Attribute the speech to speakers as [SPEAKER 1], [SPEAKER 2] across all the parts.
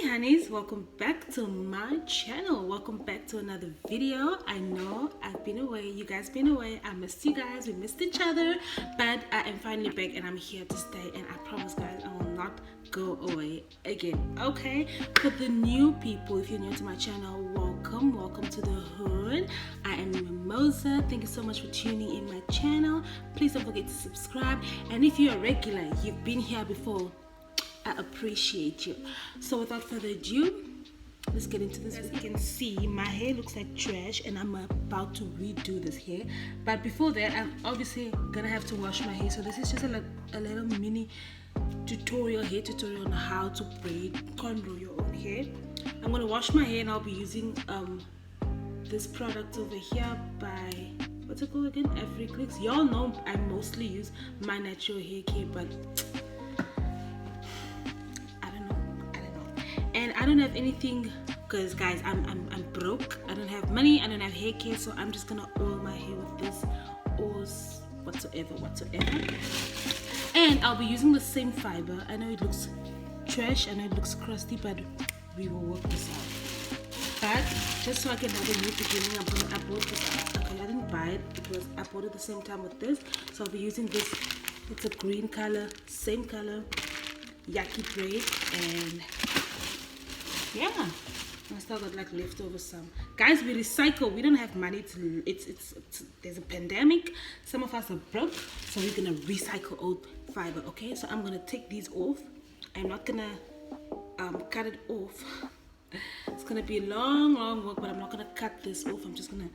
[SPEAKER 1] honeys, welcome back to my channel. Welcome back to another video. I know I've been away, you guys been away. I missed you guys, we missed each other, but I am finally back and I'm here to stay, and I promise guys I will not go away again. Okay, for the new people, if you're new to my channel, welcome to the hood. I am Mimosa. Thank you so much for tuning in my channel. Please don't forget to subscribe, and if you're a regular, you've been here before, I appreciate you. So without further ado, let's get into this. As you can see, my hair looks like trash and I'm about to redo this hair. But before that, I'm obviously gonna have to wash my hair. So this is just a little mini hair tutorial on how to braid Conrow your own hair. I'm gonna wash my hair and I'll be using this product over here by, what's it called again? Africlicks. Y'all know I mostly use my natural hair care, but and I don't have anything because guys I'm broke. I don't have money, I don't have hair care, so I'm just gonna oil my hair with this or whatsoever. And I'll be using the same fiber. I know it looks trash, I know it looks crusty, but we will work this out. But just so I can have a new beginning, I bought this. Okay, I didn't buy it, I bought it the same time with this. So I'll be using this. It's a green color, same color, yaki braid, and yeah, I still got like leftover some. Guys, we recycle. We don't have money to. It's there's a pandemic. Some of us are broke, so we're gonna recycle old fiber. Okay, so I'm gonna take these off. I'm not gonna cut it off. It's gonna be a long work, but I'm not gonna cut this off. I'm just gonna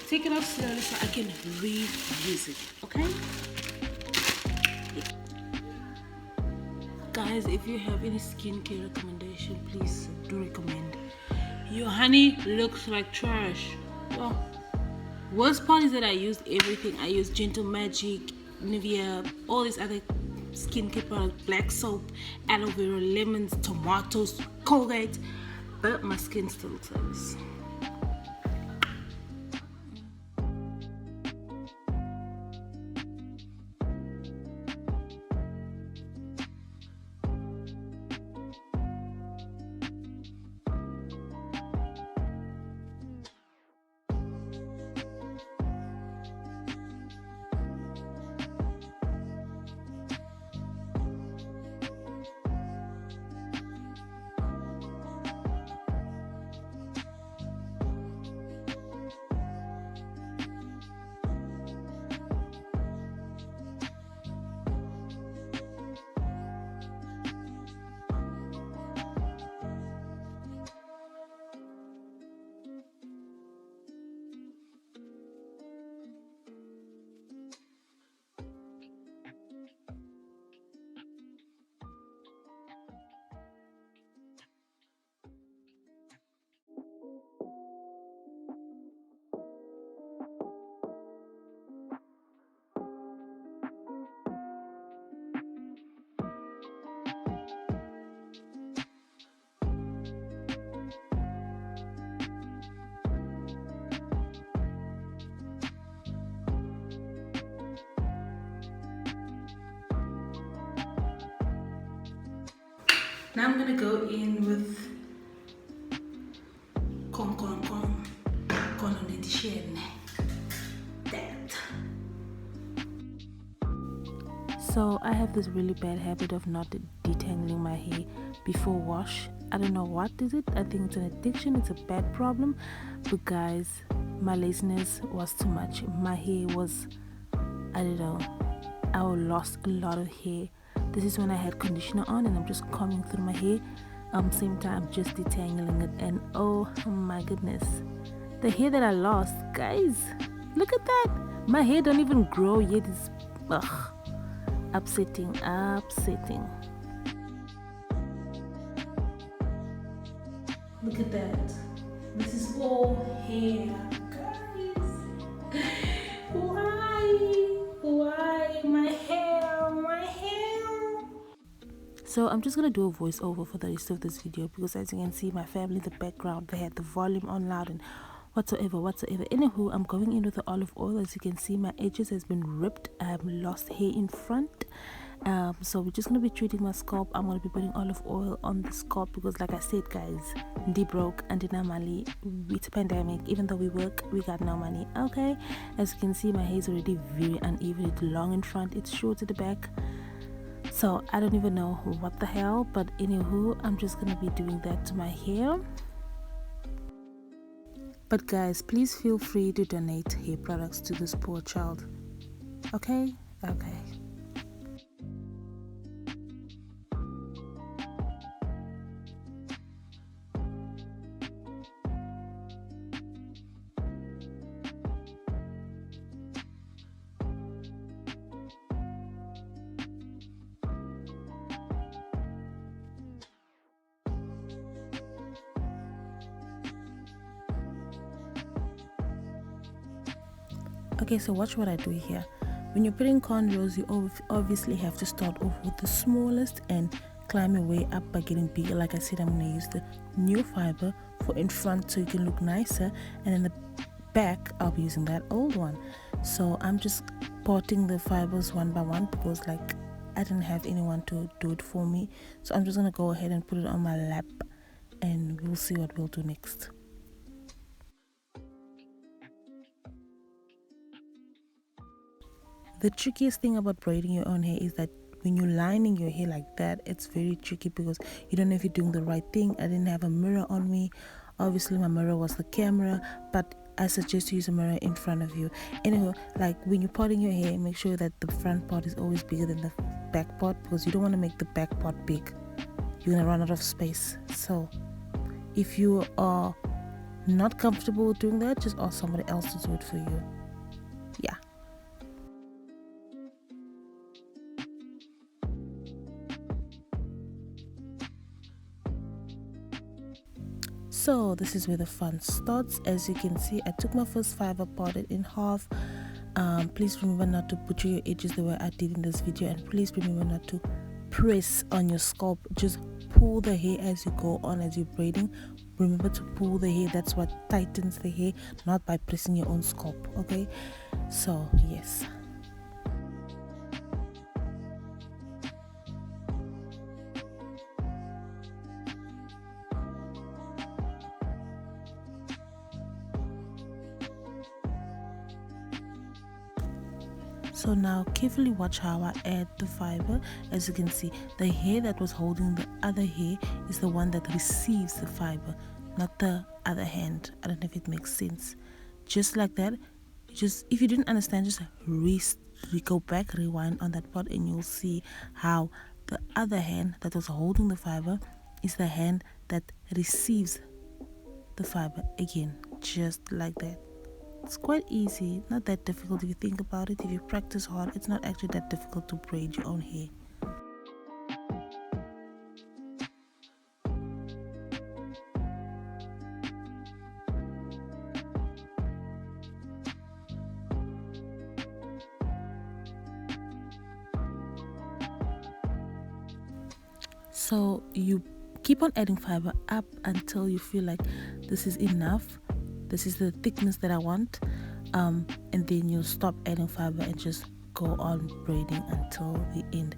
[SPEAKER 1] take it off slowly so I can reuse it. Okay. Guys, if you have any skincare recommendation, please do recommend. Your honey looks like trash. Well, worst part is that I used everything. I used Gentle Magic, Nivea, all these other skincare products, black soap, aloe vera, lemons, tomatoes, Colgate, but my skin still looks like this. Now I'm gonna go in with that. So I have this really bad habit of not detangling my hair before wash. I don't know what is it. I think it's an addiction. It's a bad problem. But guys, my laziness was too much. My hair was, I don't know, I lost a lot of hair. This is when I had conditioner on and I'm just combing through my hair, same time just detangling it, and oh my goodness, the hair that I lost, guys, look at that. My hair don't even grow yet. It's upsetting. Look at that. This is all hair, guys. Why my hair? So I'm just gonna do a voiceover for the rest of this video, because as you can see, my family in the background, they had the volume on loud and whatsoever. Anywho, I'm going in with the olive oil. As you can see, my edges has been ripped. I have lost hair in front. So we're just gonna be treating my scalp. I'm gonna be putting olive oil on the scalp because, like I said, guys, ndi broke and dina mali. It's a pandemic. Even though we work, we got no money. Okay, as you can see, my hair is already very uneven. It's long in front, it's short at the back. So I don't even know what the hell, but anywho, I'm just gonna be doing that to my hair. But guys, please feel free to donate hair products to this poor child. Okay? Okay. Okay, so watch what I do here. When you're putting cornrows, you obviously have to start off with the smallest and climb your way up by getting bigger. Like I said, I'm going to use the new fiber for in front so you can look nicer, and in the back I'll be using that old one. So I'm just parting the fibers one by one because, like, I didn't have anyone to do it for me. So I'm just going to go ahead and put it on my lap, and we'll see what we'll do next. The trickiest thing about braiding your own hair is that when you're lining your hair like that, it's very tricky because you don't know if you're doing the right thing. I didn't have a mirror on me. Obviously my mirror was the camera, but I suggest you use a mirror in front of you. Anyway, like when you're parting your hair, make sure that the front part is always bigger than the back part because you don't want to make the back part big. You're gonna run out of space. So if you are not comfortable with doing that, just ask somebody else to do it for you. Yeah. So this is where the fun starts. As you can see, I took my first fiber, parted in half. Please remember not to butcher your edges the way I did in this video, and please remember not to press on your scalp. Just pull the hair as you go on, as you're braiding. Remember to pull the hair. That's what tightens the hair, not by pressing your own scalp. Okay, so yes. So now carefully watch how I add the fiber. As you can see, the hair that was holding the other hair is the one that receives the fiber, not the other hand. I don't know if it makes sense. Just like that, just if you didn't understand, just go back, rewind on that part, and you'll see how the other hand that was holding the fiber is the hand that receives the fiber again, just like that. It's quite easy, not that difficult if you think about it. If you practice hard, it's not actually that difficult to braid your own hair. So you keep on adding fiber up until you feel like this is enough. This is the thickness that I want, and then you'll stop adding fiber and just go on braiding until the end.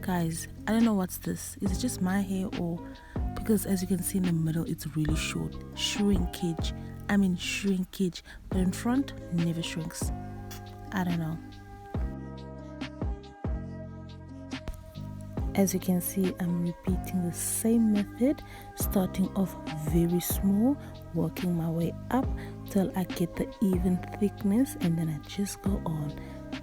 [SPEAKER 1] Guys, I don't know what's this. Is it just my hair, or because as you can see in the middle it's really short? Shrinkage, but in front never shrinks. I don't know. As you can see, I'm repeating the same method, starting off very small, working my way up till I get the even thickness, and then I just go on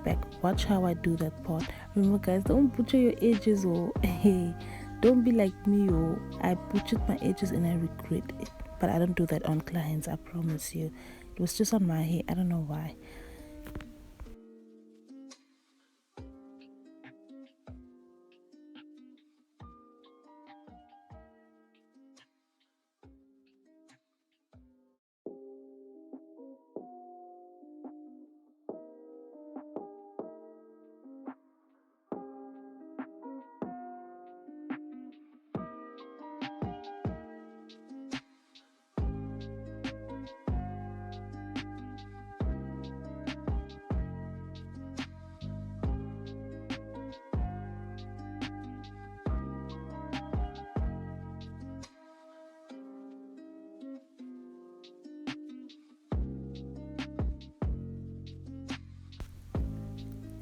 [SPEAKER 1] back. Watch how I do that part. Remember guys, don't butcher your edges, or hey, don't be like me, or I butchered my edges and I regret it. But I don't do that on clients, I promise you. It was just on my hair, I don't know why.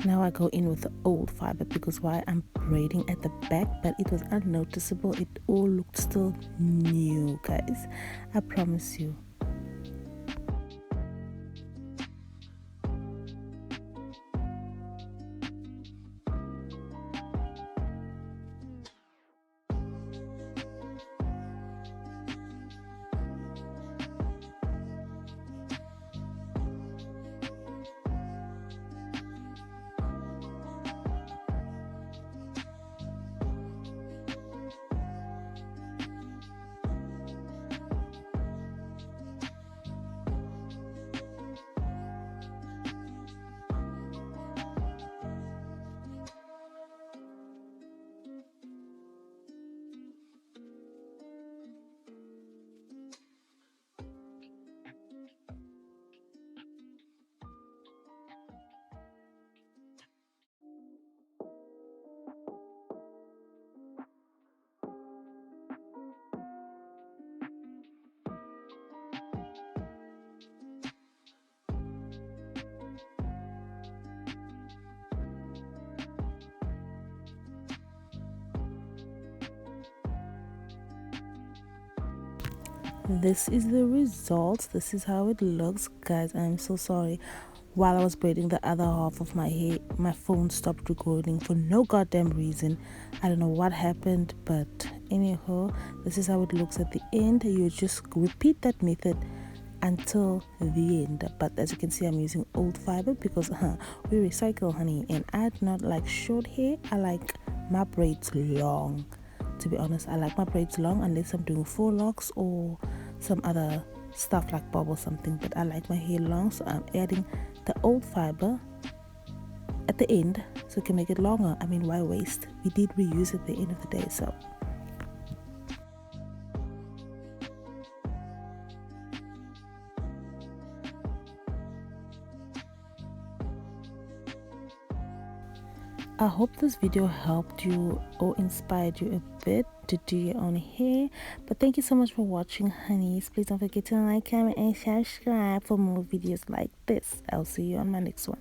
[SPEAKER 1] Now I go in with the old fiber because why I'm braiding at the back, but it was unnoticeable. It all looked still new, guys. I promise you. This is the result. This is how it looks, guys. I'm so sorry. While I was braiding the other half of my hair, my phone stopped recording for no goddamn reason. I don't know what happened, but anyhow, this is how it looks at the end. You just repeat that method until the end. But as you can see, I'm using old fiber because we recycle, honey, and I do not like short hair. I like my braids long. To be honest, I like my braids long unless I'm doing 4 locks or some other stuff like bob or something, but I like my hair long, so I'm adding the old fiber at the end so we can make it longer. I mean, why waste? We did reuse at the end of the day. So I hope this video helped you or inspired you a bit to do your own hair. But thank you so much for watching, honeys. Please don't forget to like, comment, and subscribe for more videos like this. I'll see you on my next one.